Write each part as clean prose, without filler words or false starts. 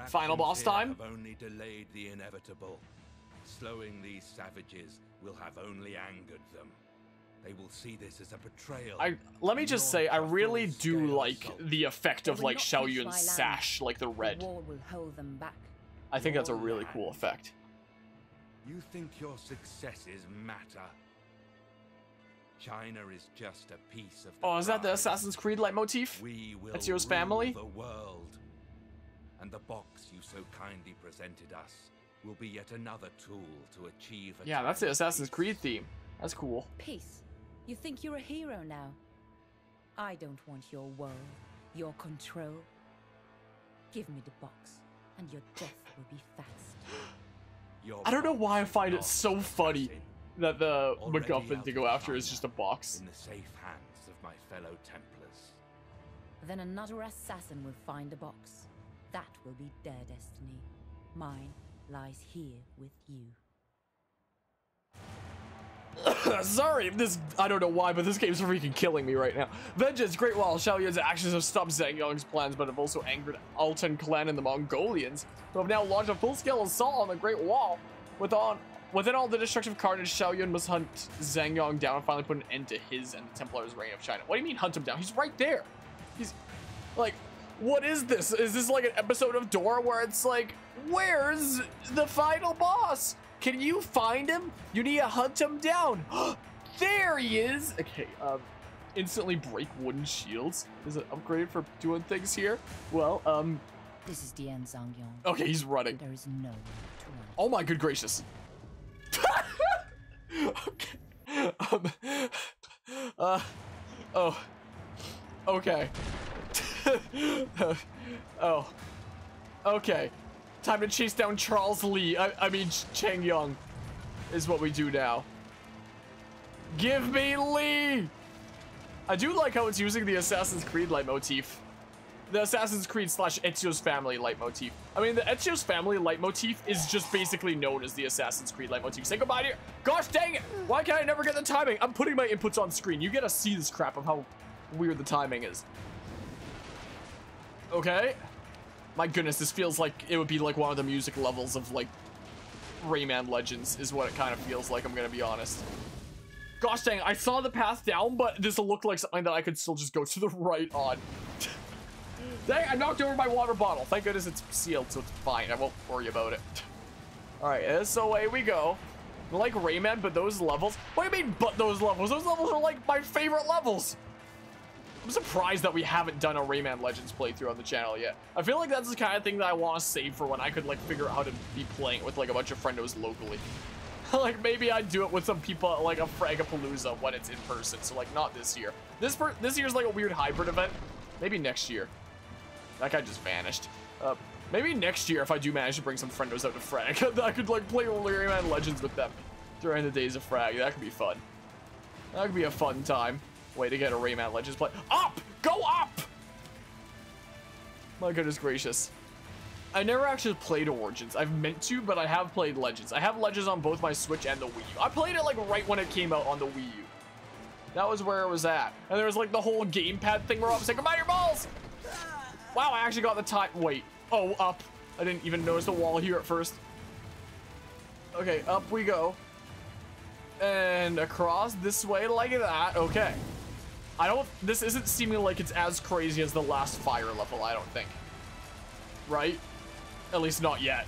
Final boss time? Have only delayed the inevitable. Slowing these savages will have only angered them. They will see this as a betrayal. Let me just say, I really do like the effect of like Xiao Yun's sash, like the red. War will hold them back. I think that's a really cool effect. You think your successes matter? China is just a piece of the Oh, is that the prize. Assassin's Creed leitmotif? We will Ezio's rule family? the world. And the box you so kindly presented us will be yet another tool to achieve a Yeah, that's the time of Assassin's peace. Creed theme. That's cool. Peace. You think you're a hero now? I don't want your world, your control. Give me the box, and your death will be fast. I don't know why I find it so funny that the Already MacGuffin out to of go after is China, just a box. in the safe hands of my fellow Templars. Then another assassin will find the box. That will be their destiny. Mine lies here with you. Sorry, I don't know why, but this game's freaking killing me right now. Vengeance, Great Wall, Xiao Yun's actions have stopped Zhang Yong's plans, but have also angered Altan clan and the Mongolians, who have now launched a full-scale assault on the Great Wall. Within all the destructive carnage, Xiao Yun must hunt Zhang Yong down and finally put an end to his and the Templars' reign of China. What do you mean hunt him down? He's right there. He's, like, what is this? Is this like an episode of Dora where it's like, where's the final boss? Can you find him? You need to hunt him down. There he is. Okay, instantly break wooden shields. Is it upgraded for doing things here? Well, This is the end, Zhang Yong. okay, he's running. There is no one to run. Oh my good gracious. Okay. Oh. Okay. Oh. Okay. Time to chase down Charles Lee. I mean, Chang Yong is what we do now. Give me Lee! I do like how it's using the Assassin's Creed leitmotif. The Assassin's Creed / Ezio's family leitmotif. I mean, the Ezio's family leitmotif is just basically known as the Assassin's Creed leitmotif. Say goodbye to you. Gosh dang it! Why can't I never get the timing? I'm putting my inputs on screen. You get to see this crap of how weird the timing is. Okay. My goodness, this feels like it would be like one of the music levels of like Rayman Legends is what it kind of feels like, I'm gonna be honest. Gosh dang, I saw the path down, but this looked like something that I could still just go to the right on. Dang, I knocked over my water bottle. Thank goodness it's sealed, so it's fine. I won't worry about it. Alright, so away we go. Like Rayman, but those levels? What do you mean, but those levels? Those levels are like my favorite levels. I'm surprised that we haven't done a Rayman Legends playthrough on the channel yet. I feel like that's the kind of thing that I want to save for when I could like figure out how to be playing with like a bunch of friendos locally. Like maybe I'd do it with some people at like a Fragapalooza when it's in person. So like not this year. This year's like a weird hybrid event. Maybe next year. That guy just vanished. Maybe next year if I do manage to bring some friendos out to Frag, I could like play Rayman Legends with them during the days of Frag. That could be fun. That could be a fun time. Way to get a Rayman Legends play. Up! Go up! My goodness gracious. I never actually played Origins. I've meant to, but I have played Legends. I have Legends on both my Switch and the Wii U. I played it like right when it came out on the Wii U. That was where it was at. And there was like the whole gamepad thing where I was like, goodbye your balls! Wow, I actually got the time. Wait. Oh, up. I didn't even notice the wall here at first. Okay, up we go. And across this way like that. Okay. This isn't seeming like it's as crazy as the last fire level, I don't think. Right? At least not yet.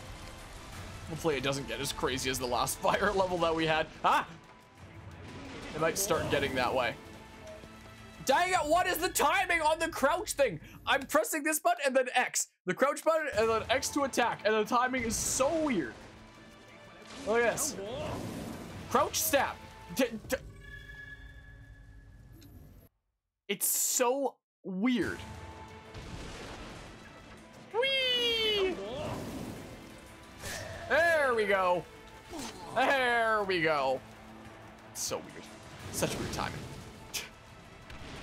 Hopefully it doesn't get as crazy as the last fire level that we had. Ah! It might start getting that way. Dang it, what is the timing on the crouch thing? I'm pressing this button and then X. The crouch button and then X to attack. And the timing is so weird. Oh yes. Crouch stab. It's so weird. Whee! There we go. There we go. It's so weird. Such weird timing.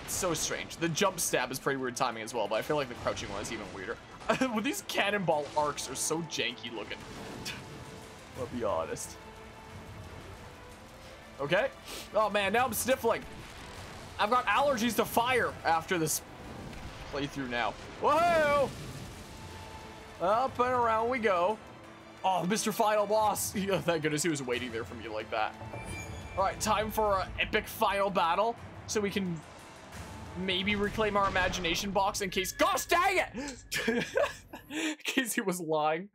It's so strange. The jump stab is pretty weird timing as well, but I feel like the crouching one is even weirder. With these cannonball arcs are so janky looking. I'll be honest. Okay. Oh man, now I'm sniffling. I've got allergies to fire after this playthrough now. Whoa! Up and around we go. Oh, Mr. Final Boss. Oh, thank goodness he was waiting there for me like that. All right, time for an epic final battle so we can maybe reclaim our imagination box in case, gosh dang it! In case he was lying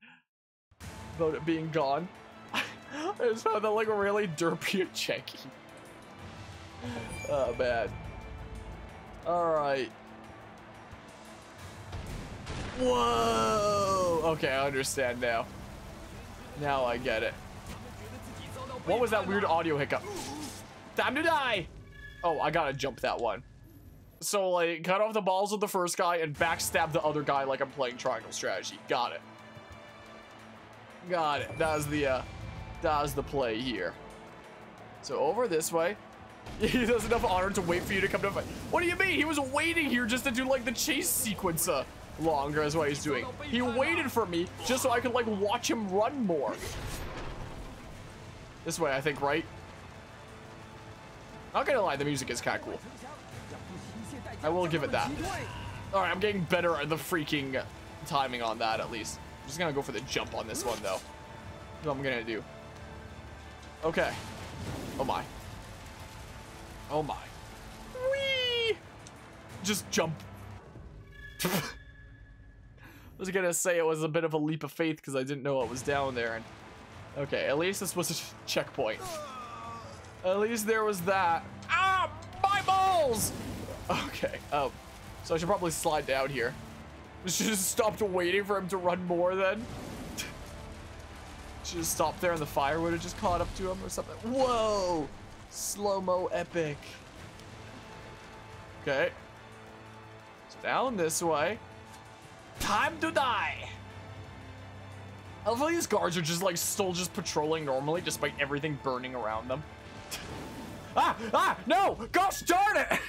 about it being gone. I just found that like really derpy and janky. Oh, man. All right. Whoa! Okay, I understand now. Now I get it. What was that weird audio hiccup? Time to die! Oh, I gotta jump that one. So, like, cut off the balls of the first guy and backstab the other guy like I'm playing Triangle Strategy. Got it. Got it. That was the play here. So, over this way. He does enough honor to wait for you to come to fight. What do you mean? He was waiting here just to do, like, the chase sequence longer is what he's doing. He waited for me just so I could, like, watch him run more. This way, I think, right? Not gonna lie, the music is kind of cool. I will give it that. All right, I'm getting better at the freaking timing on that, at least. I'm just gonna go for the jump on this one, though. That's what I'm gonna do. Okay. Oh, my. Oh, my. Whee! Just jump. I was gonna say it was a bit of a leap of faith because I didn't know what was down there. And okay, at least this was a checkpoint. At least there was that. Ah, my balls! Okay, so I should probably slide down here. I should have stopped waiting for him to run more then. Should have stopped there and the fire would have just caught up to him or something. Whoa! Slow-mo epic. Okay. So down this way. Time to die! Hopefully these guards are just like still just patrolling normally despite everything burning around them. No! Gosh darn it!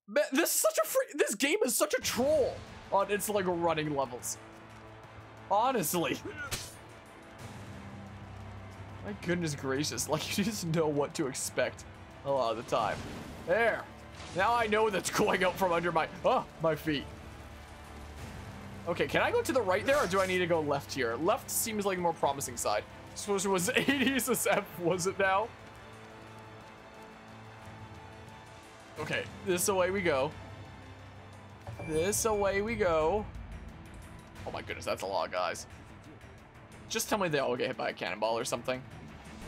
Man, this game is such a troll on its like running levels. Honestly. My goodness gracious, like you just know what to expect a lot of the time. There. Now I know that's going out from under my feet. Okay, can I go to the right there or do I need to go left here? Left seems like the more promising side. Suppose it was 80s as F, was it now? Okay, this away we go. This away we go. Oh my goodness, that's a lot of guys. Just tell me they all get hit by a cannonball or something.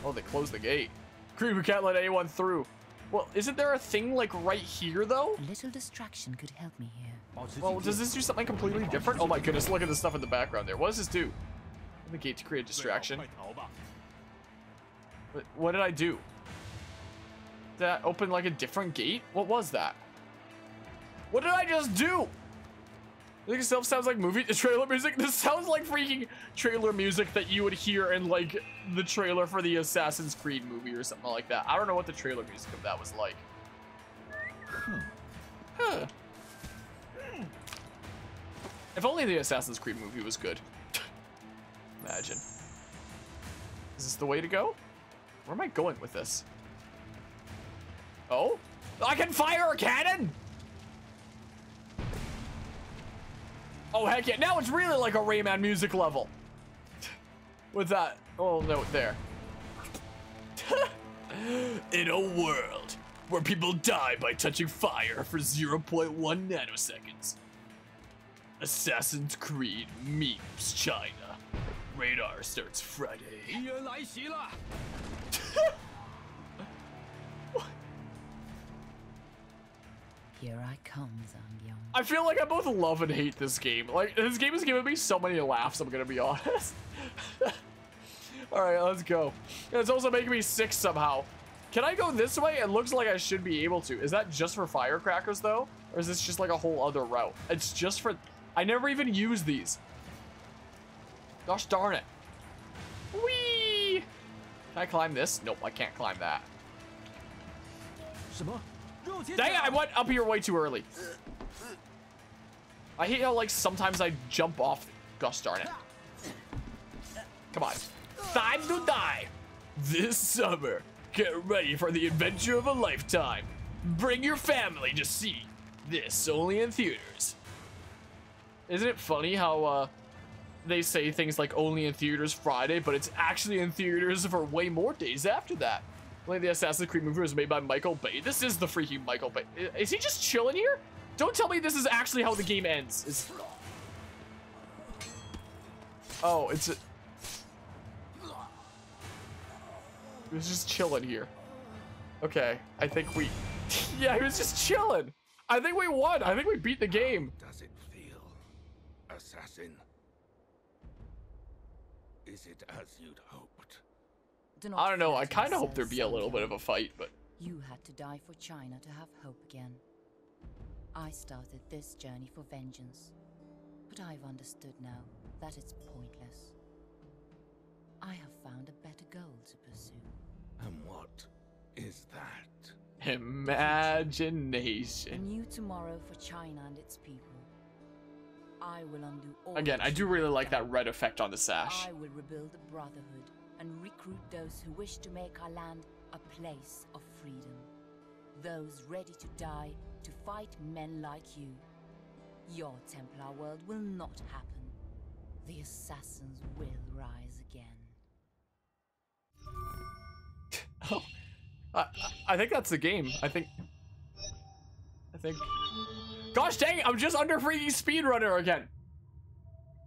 Oh, they closed the gate. Creed, we can't let anyone through. Well, isn't there a thing like right here though? A little distraction could help me here. Well, does this do something completely different? Oh my goodness, look at the stuff in the background there. What does this do? The gate to create a distraction. What did I do? Did that open like a different gate? What was that? What did I just do? I think it sounds like movie trailer music. This sounds like freaking trailer music that you would hear in like the trailer for the Assassin's Creed movie or something like that. I don't know what the trailer music of that was like. Huh. If only the Assassin's Creed movie was good. Imagine. Is this the way to go? Where am I going with this? Oh? I can fire a cannon! Oh, heck yeah. Now it's really like a Rayman music level. With that little note there. In a world where people die by touching fire for 0.1 nanoseconds. Assassin's Creed meets China. Radar starts Friday. Here I come, Zangyong. I feel like I both love and hate this game. Like, this game has given me so many laughs, I'm gonna be honest. Alright, let's go. And it's also making me sick somehow. Can I go this way? It looks like I should be able to. Is that just for firecrackers, though? Or is this just like a whole other route? It's just for... I never even used these. Gosh darn it. Whee! Can I climb this? Nope, I can't climb that. Dang it, I went up here way too early. I hate how, like, sometimes I jump off. Gosh darn it. Come on. Time to die. This summer, get ready for the adventure of a lifetime. Bring your family to see this only in theaters. Isn't it funny how they say things like only in theaters Friday, but it's actually in theaters for way more days after that? Like the Assassin's Creed movie was made by Michael Bay. This is the freaking Michael Bay. Is he just chilling here? Don't tell me this is actually how the game ends. Oh, it's a... He was just chilling here. Okay, I think we... Yeah, he was just chilling. I think we won. I think we beat the game. How does it feel, assassin? Is it as you'd hoped? I don't know. I kind of hope there'd be a little bit of a fight, but... You had to die for China to have hope again. I started this journey for vengeance, but I've understood now that it's pointless. I have found a better goal to pursue. And what is that? Imagination. A new tomorrow for China and its people. I will undo all. Again, I do really like that red effect on the sash. I will rebuild a brotherhood and recruit those who wish to make our land a place of freedom. Those ready to die to fight men like you. Your Templar world will not happen. The assassins will rise again. Oh, I think that's the game. I think. Gosh dang it, I'm just under freaking speedrunner again.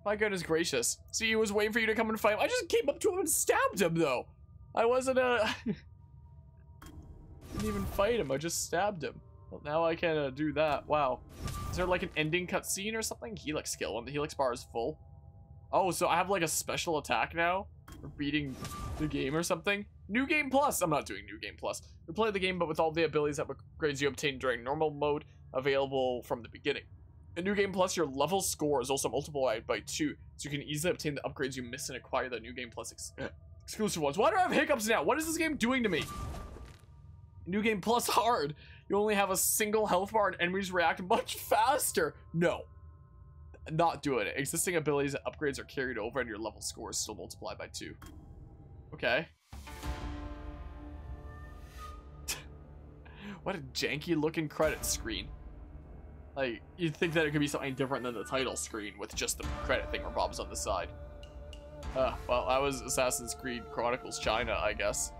My goodness gracious. See, he was waiting for you to come and fight him. I just came up to him and stabbed him though. I wasn't didn't even fight him, I just stabbed him. Well, now I can do that. Wow. Is there like an ending cutscene or something? Helix skill when the Helix bar is full. Oh, so I have like a special attack now for beating the game or something? New Game Plus! I'm not doing New Game Plus. You play the game but with all the abilities that upgrades you obtain during normal mode available from the beginning. In New Game Plus, your level score is also multiplied by 2, so you can easily obtain the upgrades you miss and acquire the New Game Plus exclusive ones. Why do I have hiccups now? What is this game doing to me? New Game Plus hard. You only have a single health bar and enemies react much faster. No. Not doing it. Existing abilities and upgrades are carried over and your level score is still multiplied by 2. Okay. What a janky looking credit screen. Like, you'd think that it could be something different than the title screen with just the credit thingamabobs on the side. Well, that was Assassin's Creed Chronicles China, I guess.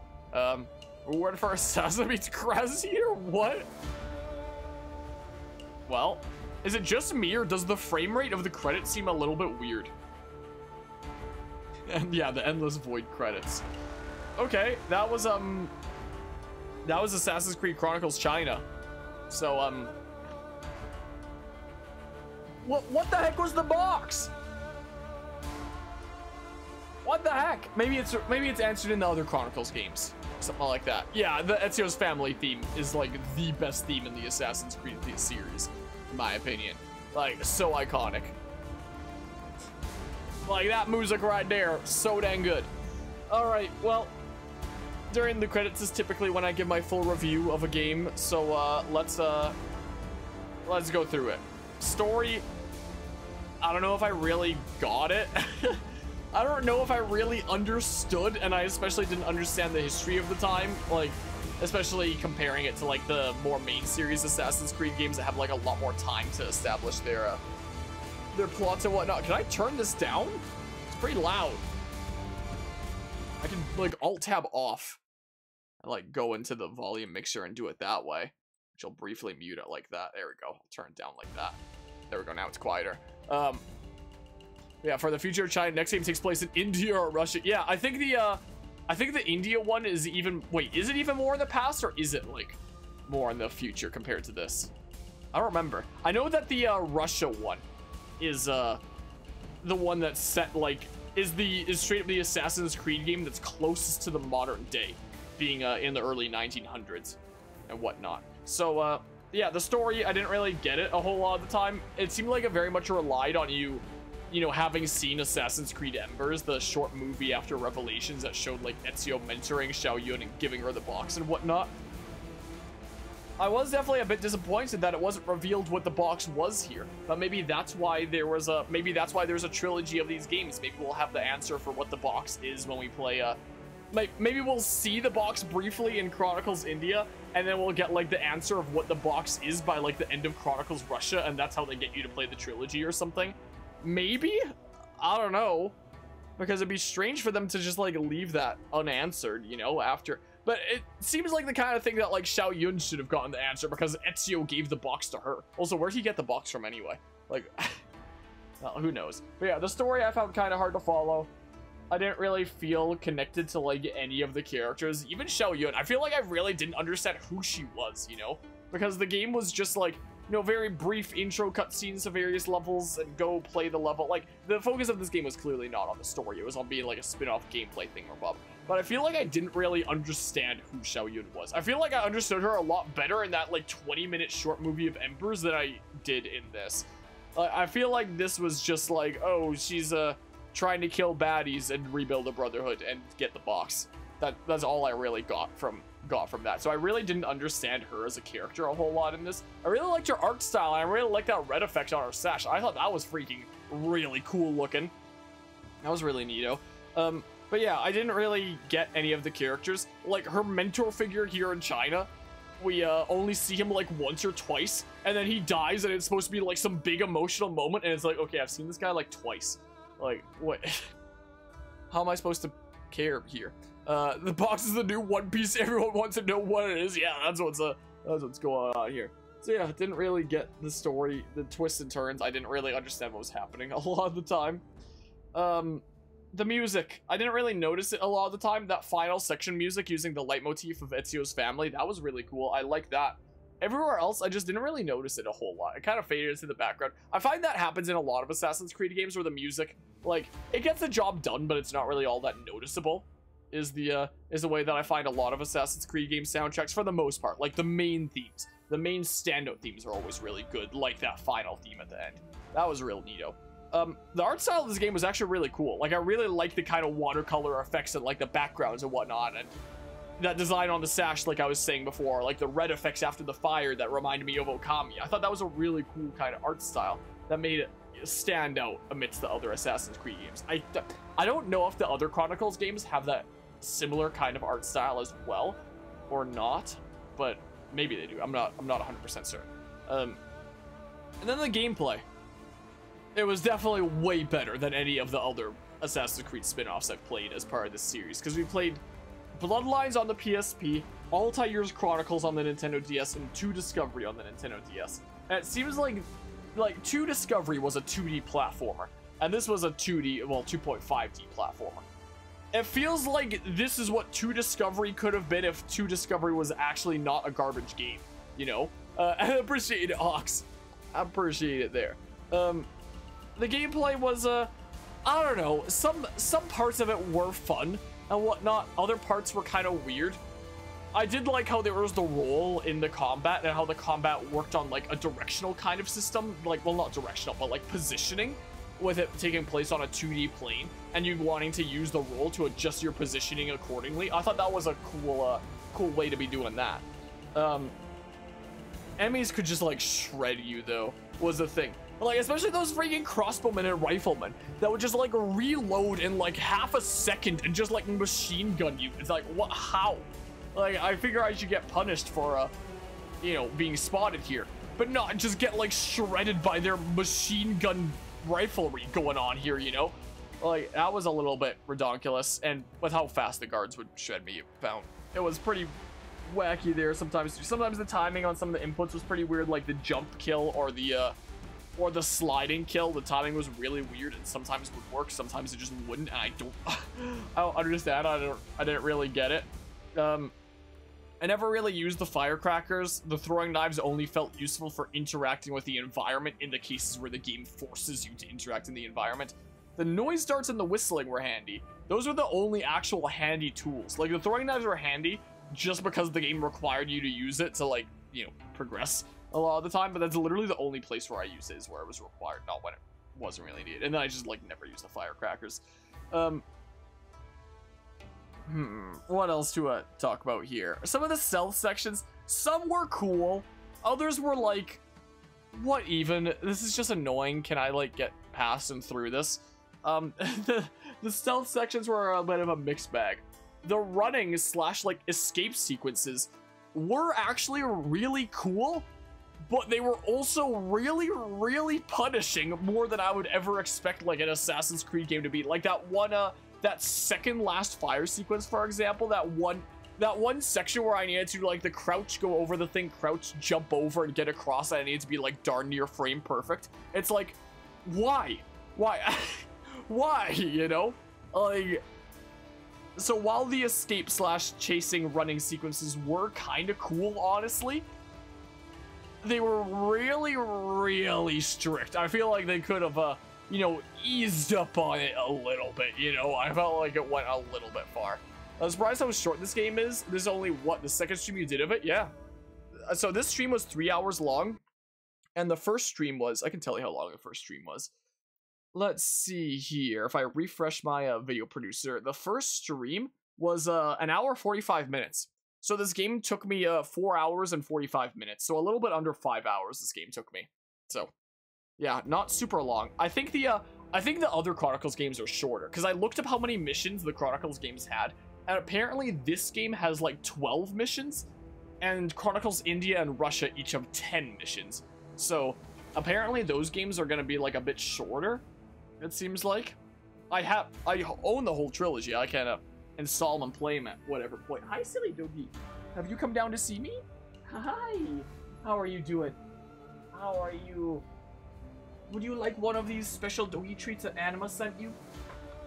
Reward for assassin meets Krasier? What? Well, is it just me or does the frame rate of the credits seem a little bit weird? And yeah, the endless void credits. Okay, that was Assassin's Creed Chronicles China. So, what the heck was the box? What the heck? Maybe it's answered in the other Chronicles games. Something like that. Yeah, the Ezio's family theme is like the best theme in the Assassin's Creed series, in my opinion. Like, so iconic. Like, that music right there, so dang good. Alright, well, during the credits is typically when I give my full review of a game, so let's go through it. Story, I don't know if I really got it. I don't know if I really understood, and I especially didn't understand the history of the time, like, especially comparing it to like the more main series Assassin's Creed games that have like a lot more time to establish their plots and whatnot. Can I turn this down? It's pretty loud. I can like Alt-Tab off and like go into the volume mixer and do it that way, which I'll briefly mute it like that. There we go. I'll turn it down like that. There we go. Now it's quieter. Yeah, for the future of China, next game takes place in India or Russia. Yeah, I think the India one is even, wait, is it even more in the past or is it like more in the future compared to this? I don't remember. I know that the Russia one is the one that's set like is straight up the Assassin's Creed game that's closest to the modern day, being in the early 1900s and whatnot. So yeah, the story, I didn't really get it a whole lot of the time. It seemed like it very much relied on you know, having seen Assassin's Creed Embers, the short movie after Revelations that showed like Ezio mentoring Xiao Yun and giving her the box and whatnot. I was definitely a bit disappointed that it wasn't revealed what the box was here, but maybe that's why there's a trilogy of these games. Maybe we'll have the answer for what the box is when we play maybe we'll see the box briefly in Chronicles India, and then we'll get like the answer of what the box is by like the end of Chronicles Russia, and that's how they get you to play the trilogy or something. Maybe? I don't know. Because it'd be strange for them to just like leave that unanswered, you know, after. But it seems like the kind of thing that like Xiao Yun should have gotten the answer because Ezio gave the box to her. Also, where'd he get the box from anyway? Like, well, who knows? But yeah, the story I found kind of hard to follow. I didn't really feel connected to like any of the characters. Even Xiao Yun, I feel like I really didn't understand who she was, you know? Because the game was just like, you know, very brief intro cutscenes to various levels and go play the level. Like, the focus of this game was clearly not on the story. It was on being like a spin-off gameplay thing or Bob. But I feel like I didn't really understand who Xiao Yun was. I feel like I understood her a lot better in that like 20-minute short movie of Embers than I did in this. I feel like this was just like, oh, she's trying to kill baddies and rebuild a brotherhood and get the box. That's all I really got from that. So I really didn't understand her as a character a whole lot in this. I really liked her art style, and I really liked that red effect on her sash. I thought that was freaking really cool looking. That was really neato. But yeah, I didn't really get any of the characters. Like, her mentor figure here in China, we only see him like once or twice, and then he dies, and it's supposed to be like some big emotional moment, and it's like, okay, I've seen this guy like twice. Like, what? How am I supposed to care here? The box is the new One Piece. Everyone wants to know what it is. Yeah, that's what's going on here. So yeah, didn't really get the story, the twists and turns. I didn't really understand what was happening a lot of the time. The music, I didn't really notice it a lot of the time. That final section music using the leitmotif of Ezio's family, that was really cool. I like that. Everywhere else, I just didn't really notice it a whole lot. It kind of faded into the background. I find that happens in a lot of Assassin's Creed games where the music, like, it gets the job done, but it's not really all that noticeable. Is the way that I find a lot of Assassin's Creed game soundtracks for the most part. Like, the main themes, the main standout themes are always really good, like that final theme at the end. That was real neato. The art style of this game was actually really cool. Like, I really like the kind of watercolor effects and like the backgrounds and whatnot, and that design on the sash, like I was saying before, like the red effects after the fire that reminded me of Okami. I thought that was a really cool kind of art style that made it stand out amidst the other Assassin's Creed games. I don't know if the other Chronicles games have that similar kind of art style as well or not, but maybe they do. I'm not 100% certain. And then the gameplay. It was definitely way better than any of the other Assassin's Creed spin-offs I've played as part of this series, because we played Bloodlines on the PSP, Altair's Chronicles on the Nintendo DS, and 2 Discovery on the Nintendo DS. And it seems like 2 Discovery was a 2D platformer, and this was a 2D, well, 2.5D platformer. It feels like this is what 2 Discovery could have been if 2 Discovery was actually not a garbage game, you know? I appreciate it, Hawks. I appreciate it there. The gameplay was, I don't know, some parts of it were fun and whatnot. Other parts were kind of weird. I did like how there was the roll in the combat and how the combat worked on like a directional kind of system. Like, well, not directional, but like positioning, with it taking place on a 2D plane and you wanting to use the roll to adjust your positioning accordingly. I thought that was a cool way to be doing that. Enemies could just like shred you though, was the thing. Like, especially those freaking crossbowmen and riflemen that would just like reload in like half a second and just like machine gun you. It's like, what? How? Like, I figure I should get punished for, you know, being spotted here, but not just get like shredded by their machine gun riflery going on here, you know? Like, that was a little bit redonkulous, and with how fast the guards would shred me, it was pretty wacky there sometimes. Sometimes the timing on some of the inputs was pretty weird, like the jump kill or the sliding kill. The timing was really weird, and sometimes it would work, sometimes it just wouldn't, and I don't understand. I didn't really get it. I never really used the firecrackers. The throwing knives only felt useful for interacting with the environment in the cases where the game forces you to interact in the environment. The noise darts and the whistling were handy. Those were the only actual handy tools. Like, the throwing knives were handy just because the game required you to use it to, like, you know, progress a lot of the time, but that's literally the only place where I used it, is where it was required, not when it wasn't really needed. And then I just, like, never used the firecrackers. What else to talk about here? Some of the stealth sections, some were cool, others were like, what even? This is just annoying. Can I like get past and through this? The stealth sections were a bit of a mixed bag. The running / like escape sequences were actually really cool, but they were also really, really punishing, more than I would ever expect like an Assassin's Creed game to be. Like that one, that second last fire sequence, for example, that one section where I needed to like the crouch, go over the thing, crouch, jump over and get across, and I needed to be like darn near frame perfect. It's like, why? Why, you know? Like, so while the escape / chasing running sequences were kind of cool, honestly, they were really, really strict. I feel like they could have, you know, eased up on it a little bit, you know? I felt like it went a little bit far. I'm surprised how short this game is. This is only, what, the second stream you did of it? Yeah. So this stream was 3 hours long, and the first stream was, I can tell you how long the first stream was. Let's see here. If I refresh my video producer, the first stream was an hour 45 minutes. So this game took me 4 hours and 45 minutes. So a little bit under 5 hours this game took me. So yeah, not super long. I think the other Chronicles games are shorter, because I looked up how many missions the Chronicles games had, and apparently this game has like 12 missions, and Chronicles India and Russia each have 10 missions. So apparently those games are going to be like a bit shorter, it seems like. I own the whole trilogy. I can install them and play them at whatever point. Hi, silly doggy. Have you come down to see me? Hi. How are you doing? How are you? Would you like one of these special doggy treats that Anima sent you?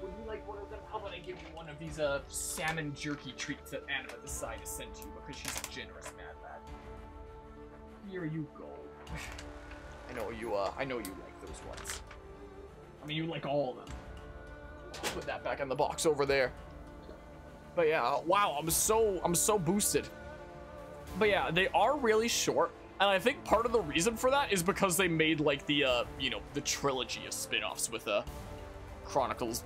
Would you like one of them? How about I give you one of these salmon jerky treats that Anima decided to send to you because she's a generous man. Here you go. I know you like those ones. I mean, you like all of them. I'll put that back in the box over there. But yeah, wow, I'm so boosted. But yeah, they are really short, and I think part of the reason for that is because they made like the you know, the trilogy of spin-offs with Chronicles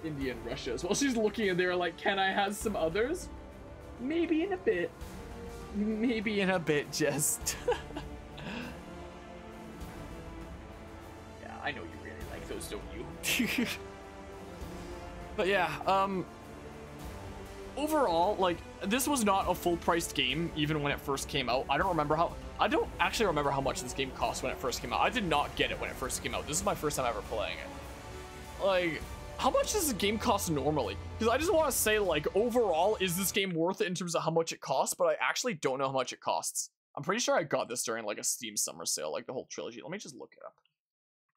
India and Russia as well. She's looking in there like, can I have some others? Maybe in a bit. Maybe in a bit, just. Yeah, I know you really like those, don't you? But yeah, overall, like, this was not a full-priced game even when it first came out. I don't actually remember how much this game cost when it first came out. I did not get it when it first came out. This is my first time ever playing it. Like, how much does this game cost normally? Because I just want to say, like, overall, is this game worth it in terms of how much it costs? But I actually don't know how much it costs. I'm pretty sure I got this during, like, a Steam summer sale, like the whole trilogy. Let me just look it up.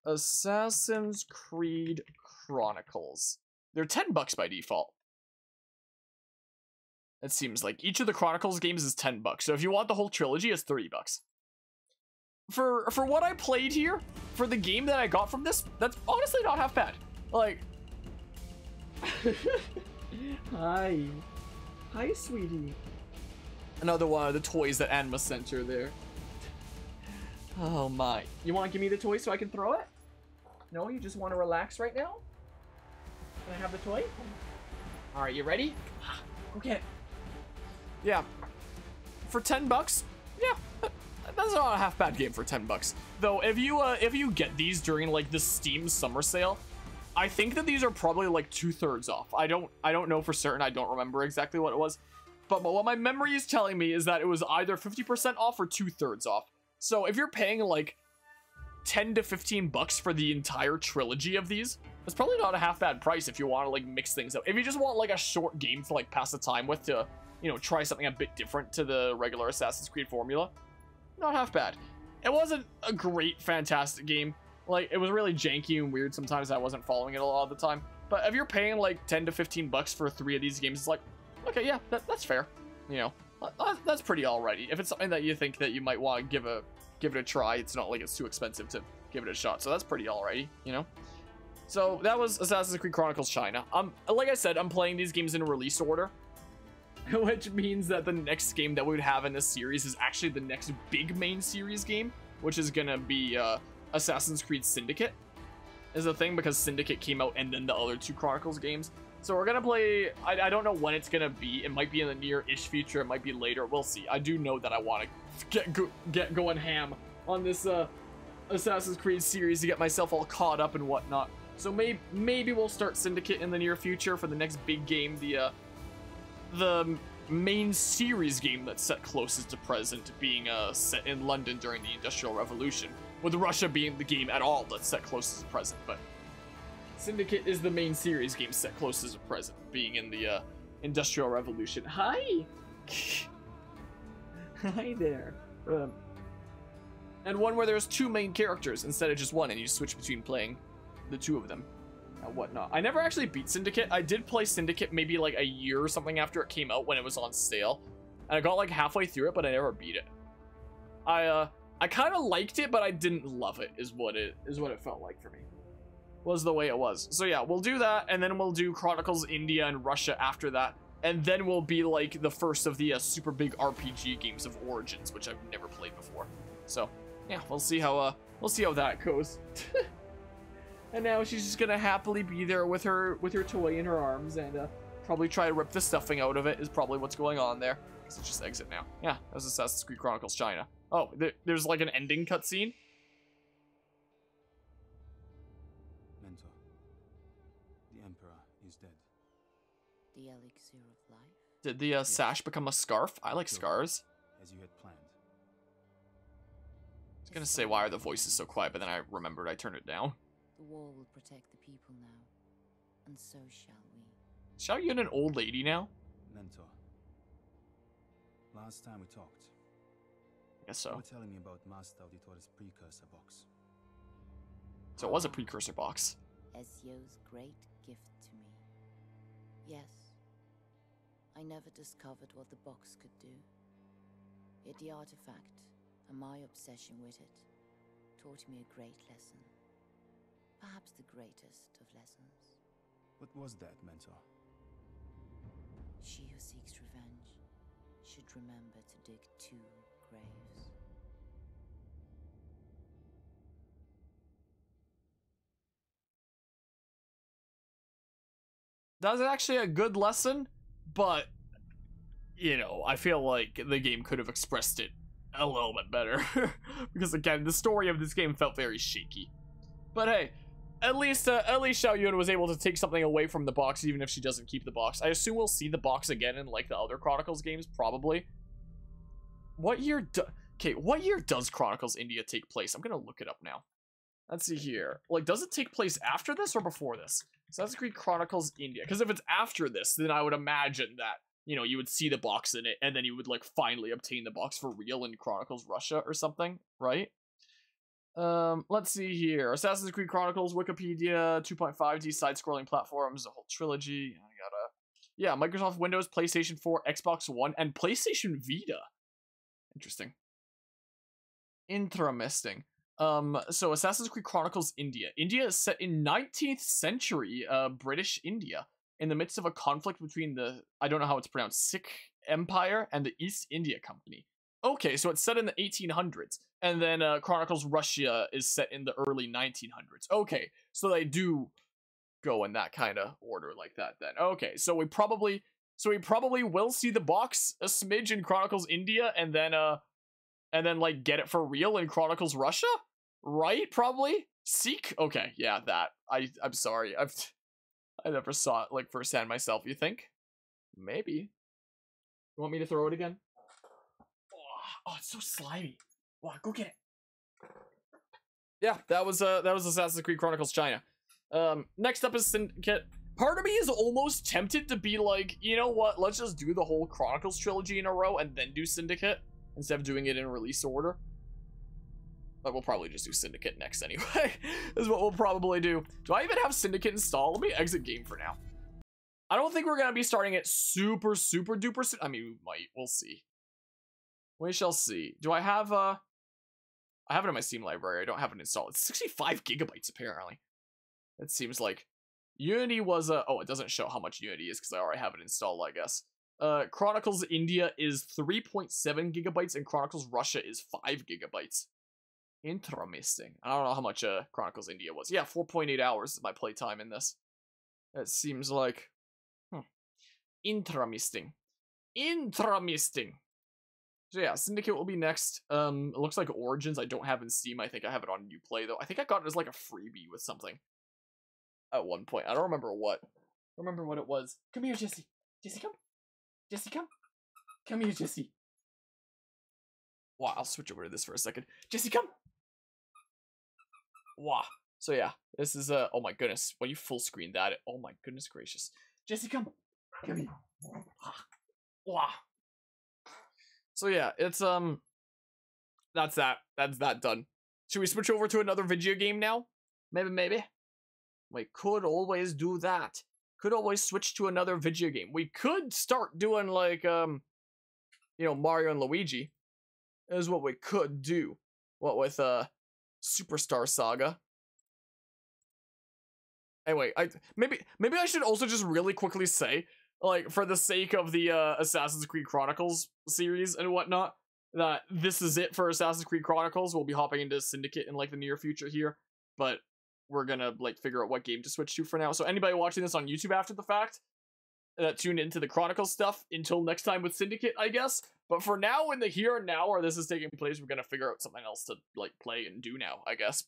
Assassin's Creed Chronicles. They're $10 by default. It seems like each of the Chronicles games is $10. So if you want the whole trilogy, it's $30. For what I played here, for the game that I got from this, that's honestly not half bad. Like, hi, sweetie. Another one of the toys that Anima sent her there. Oh my! You want to give me the toy so I can throw it? No, you just want to relax right now? Can I have the toy? All right, you ready? Okay. Yeah, for $10, yeah, that's not a half bad game for $10. Though, if you get these during like the Steam summer sale, I think that these are probably like 2/3 off. I don't know for certain. I don't remember exactly what it was, but what my memory is telling me is that it was either 50% off or 2/3 off. So if you're paying like $10 to $15 for the entire trilogy of these, it's probably not a half bad price if you want to like mix things up. If you just want like a short game to like pass the time with, to, you know, try something a bit different to the regular Assassin's Creed formula, not half bad. It wasn't a great, fantastic game. Like, it was really janky and weird sometimes. I wasn't following it a lot of the time. But if you're paying like $10 to $15 for 3 of these games, it's like, okay, yeah, that's fair. You know, that's pretty alrighty. If it's something that you think that you might want to give it a try, it's not like it's too expensive to give it a shot. So that's pretty alrighty, you know. So that was Assassin's Creed Chronicles China. Like I said, I'm playing these games in release order, which means that the next game that we would have in this series is actually the next big main series game, which is gonna be Assassin's Creed Syndicate is a thing, because Syndicate came out and then the other 2 Chronicles games. So we're gonna play, I don't know when it's gonna be. It might be in the near-ish future, it might be later, we'll see. I do know that I want to get going ham on this Assassin's Creed series to get myself all caught up and whatnot. So maybe we'll start Syndicate in the near future for the next big game, the main series game that's set closest to present being set in London during the Industrial Revolution, with Russia being the game at all that's set closest to present. But Syndicate is the main series game set closest to present, being in the Industrial Revolution. Hi! Hi there. And one where there's two main characters instead of just one, and you switch between playing the two of them and whatnot. I never actually beat Syndicate. I did play Syndicate maybe like a year or something after it came out when it was on sale, and I got like halfway through it, but I never beat it. I kind of liked it, but I didn't love it. Is what it felt like for me. Was the way it was. So yeah, we'll do that, and then we'll do Chronicles India and Russia after that, and then we'll be like the first of the super big RPG games of Origins, which I've never played before. So yeah, we'll see how that goes. And now she's just gonna happily be there with her toy in her arms, and probably try to rip the stuffing out of it is probably what's going on there. So just exit now. Yeah, that was Assassin's Creed Chronicles China. Oh, there's like an ending cutscene. Mentor, the Emperor is dead. The elixir of life? Did the sash become a scarf? I like scars. As you had planned. I was gonna say, why are the voices so quiet, but then I remembered I turned it down. The wall will protect the people now, and so shall we. Shall you an old lady now? Mentor, last time we talked, I guess you so. were telling me about Master Auditore's precursor box. So it was a precursor box. Ezio's great gift to me. Yes, I never discovered what the box could do. Yet the artifact, and my obsession with it, taught me a great lesson. Perhaps the greatest of lessons. What was that, Mentor? She who seeks revenge should remember to dig 2 graves. That's actually a good lesson, but, you know, I feel like the game could have expressed it a little bit better. Because again, the story of this game felt very shaky. But hey, at least Xiao Yun was able to take something away from the box, even if she doesn't keep the box. I assume we'll see the box again in like the other Chronicles games, probably. What year does Chronicles India take place? I'm gonna look it up now. Let's see here. Like, does it take place after this or before this? Assassin's Creed Chronicles India. Because if it's after this, then I would imagine that, you know, you would see the box in it, and then you would like finally obtain the box for real in Chronicles Russia or something, right? Let's see here. Assassin's Creed Chronicles, Wikipedia, 2.5D side-scrolling platforms, the whole trilogy. Yeah, Microsoft Windows, PlayStation 4, Xbox One, and PlayStation Vita. Interesting. So Assassin's Creed Chronicles India. India is set in 19th century British India, in the midst of a conflict between the, I don't know how it's pronounced, Sikh Empire and the East India Company. Okay, so it's set in the 1800s, and then Chronicles Russia is set in the early 1900s. Okay, so they do go in that kind of order like that then. Okay, so we probably will see the box a smidge in Chronicles India, and then like get it for real in Chronicles Russia, right? Probably. Seek. Okay, yeah, that. I'm sorry. I never saw it like firsthand myself. You think? Maybe. You want me to throw it again? Oh, it's so slimy. Wow, go get it. Yeah, that was Assassin's Creed Chronicles China. Next up is Syndicate. Part of me is almost tempted to be like, you know what? Let's just do the whole Chronicles trilogy in a row and then do Syndicate instead of doing it in release order. But we'll probably just do Syndicate next anyway. Is what we'll probably do. Do I even have Syndicate installed? Let me exit game for now. I don't think we're gonna be starting it super duper soon. I mean, we might. We'll see. We shall see. Do I have I have it in my Steam library. I don't have it installed. It's 65 gigabytes apparently. It seems like Unity was oh, it doesn't show how much Unity is because I already have it installed, I guess. Chronicles India is 3.7 gigabytes and Chronicles Russia is 5 gigabytes. Interesting. I don't know how much Chronicles India was. Yeah, 4.8 hours is my playtime in this. It seems like interesting. So yeah, Syndicate will be next. It looks like Origins I don't have in Steam. I think I have it on Uplay though. I think I got it as like a freebie with something at one point. I don't remember what. I remember what it was. Come here, Jesse. Jesse, come. Jesse, come. Come here, Jesse. Wow, I'll switch over to this for a second. Jesse, come. Wow. So yeah, this is oh my goodness. When you full screen that, oh my goodness gracious. Jesse, come. Come here. Wow. So yeah, it's that's that done. Should we switch over to another video game now? Maybe. We could always do that. Could always switch to another video game. We could start doing like you know, Mario and Luigi. Is what we could do. What with Superstar Saga. Anyway, maybe I should also just really quickly say, like, for the sake of the Assassin's Creed Chronicles series and whatnot, that this is it for Assassin's Creed Chronicles. We'll be hopping into Syndicate in like the near future here, but we're gonna like figure out what game to switch to for now. So anybody watching this on YouTube after the fact that tuned into the Chronicles stuff, until next time with Syndicate, I guess. But for now, in the here and now where this is taking place, we're gonna figure out something else to like play and do now, I guess.